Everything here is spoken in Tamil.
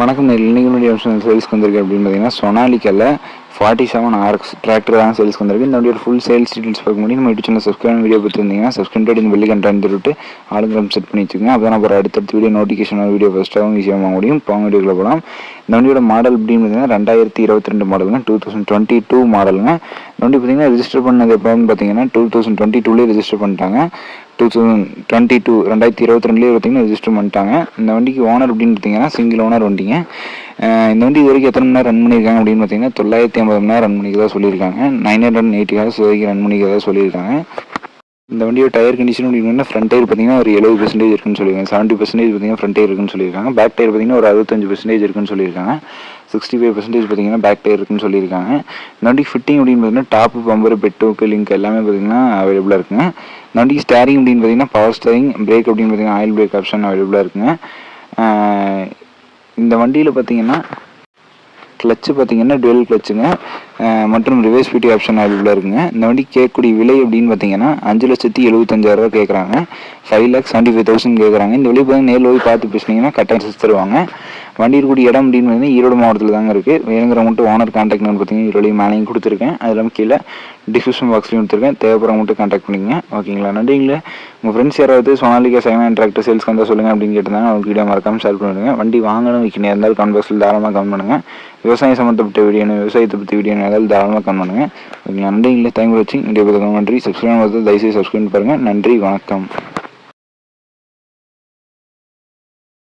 வணக்கம். இன்னைக்கு சேல்ஸ்க்கு வந்திருக்கு அப்படின்னு பார்த்தீங்கன்னா சொனாலிக்கால 47RX டிராக்டர் தான் சேல்ஸ்க்கு வந்திருக்கு. இந்த வண்டியோட ஃபுல் சேல்ஸ் டீட்டெயில்ஸ் பார்க்க முடியும். நம்ம யூடியூப் சேனல் சப்ஸ்கிரைப் வீடியோ பார்த்துருந்தீங்கன்னா சப்ஸ்கிரைப் இந்த பெல் கண்ட்ராக்ட் சொல்லிட்டு ஆளுங்க செட் பண்ணி வச்சுக்கோங்க. அப்போ தான் அப்புறம் அடுத்தடுத்த வீடியோ நோட்டிஃபிகேஷன் வீடியோ ஃபஸ்ட்டாகவும் ஈஸியாக வாங்க முடியும். இப்போ வீடியோக்குள்ள போகலாம். இந்த வண்டியோட மாடல் அப்படின்னு பார்த்தீங்கன்னா 2022 மாடலுங்க, 2022 மாடலுங்க. இந்த வண்டி பார்த்தீங்கன்னா ரெஜிஸ்டர் பண்ணது எப்போன்னு பார்த்தீங்கன்னா 2022 ரெஜிஸ்டர் பண்ணிட்டாங்க. 2022 பார்த்தீங்கன்னா ரெஜிஸ்டர் பண்ணிட்டாங்க. இந்த வண்டிக்கு ஓனர் அப்படின்னு பார்த்தீங்கன்னா சிங்கிள் ஓனர் வண்டிங்க. இந்த வண்டி இது வரைக்கும் எத்தனை மணி நேரம் ரன் பண்ணியிருக்காங்க அப்படின்னு பார்த்தீங்கன்னா 950 மணி நேரம் ரன் பண்ணிக்கிறதா சொல்லியிருக்காங்க. 980 ஹவர்ஸ் வரைக்கும் ரன் பண்ணிக்கிறதா சொல்லியிருக்காங்க. இந்த வண்டியோட டயர் கண்டிஷன் அப்படின்னா ஃப்ரண்ட் டயர் பார்த்தீங்கன்னா ஒரு 70% இருக்குன்னு சொல்லியிருக்காங்க. 70% பார்த்தீங்கன்னா ஃப்ரண்ட் டயர் இருக்குன்னு சொல்லியிருக்காங்க. பேக் டயர் பார்த்தீங்கன்னா ஒரு 65% இருக்குன்னு சொல்லியிருக்காங்க. 65% பார்த்தீங்கன்னா பேக் டயர் இருக்குன்னு சொல்லியிருக்காங்க. இந்த வண்டிக்கு ஃபிட்டிங் அப்படின்னு பார்த்தீங்கன்னா டாப்பு, பம்பர், பெட்டு, லிங்க் எல்லாமே பார்த்தீங்கன்னா அவைலபிளாக இருக்குங்க. இந்த வண்டிக்கு ஸ்டேரிங் அப்படின்னு பார்த்தீங்கன்னா பவர் ஸ்டேரிங், பிரேக் அப்படின்னு பார்த்தீங்கன்னா ஆயில் பிரேக் ஆப்ஷன் அவைலபிளாக இருக்குங்க. இந்த வண்டியில் பார்த்தீங்கன்னா கிளச்சு பார்த்தீங்கன்னா டுவெல் கிளச்சுங்க மற்றும் ரிவர்ஸ் பிடி ஆப்ஷன் அவைலபிளாக இருக்குங்க. இந்த வண்டி கேட்கக்கூடிய விலை அப்படின்னு பார்த்தீங்கன்னா 5,75,000 கேட்குறாங்க. 5,75,000 கேட்குறாங்க. இந்த வழி பார்த்தீங்கன்னா நேரில் போய் பார்த்து பேசுனீங்கன்னா கரெக்டாக தருவாங்க. வண்டி இருக்கக்கூடிய இடம் அப்படின்னு பார்த்தீங்கன்னா ஈரோடு மாவட்டத்தில் தாங்க இருக்குது. வேணுங்கிற மட்டும் ஓனர் கான்டாக்ட் நம்பர் பார்த்தீங்கன்னா ஈரோடு மேலேயும் கொடுத்துருக்கேன். அது இல்லாமல் கீழே டிஸ்கிரிப்ஷன் பாக்ஸ்லையும் கொடுத்துருக்கேன். தேவைப்படுற மட்டும் கான்டாக்ட் பண்ணிக்கங்க. ஓகேங்களா? நன்றிங்களே. உங்கள் ஃப்ரெண்ட்ஸ் யாராவது சொனாலிகா 7 டிராக்டர் சேல்ஸ்க்கு வந்தால் சொல்லுங்கள் அப்படின்னு கேட்டிருந்தாங்க. அவங்க வீடியோ மறக்காமல் ஷேர் பண்ணிவிடுங்க. வண்டி வாங்கணும் விற்கணும் இருந்தாலும் கமெண்ட் பாக்ஸில் தாராளமாக கமெண்ட் பண்ணுங்கள். விவசாயம் சம்மந்தப்பட்ட வீடியோ, விவசாயத்தை பற்றி வீடியோ ஏதாவது தாராளமாக கமெண்ட் பண்ணுங்கள். ஓகேங்களா? நன்றிங்களே. தேங்க்யூ ஃபார் வாட்சிங். வீடியோ பார்க்க நன்றி. சப்ஸ்கிரைப் பண்ணுறது தயவுசெய்து சப்ஸ்கிரைப் பாருங்கள். நன்றி, வணக்கம்.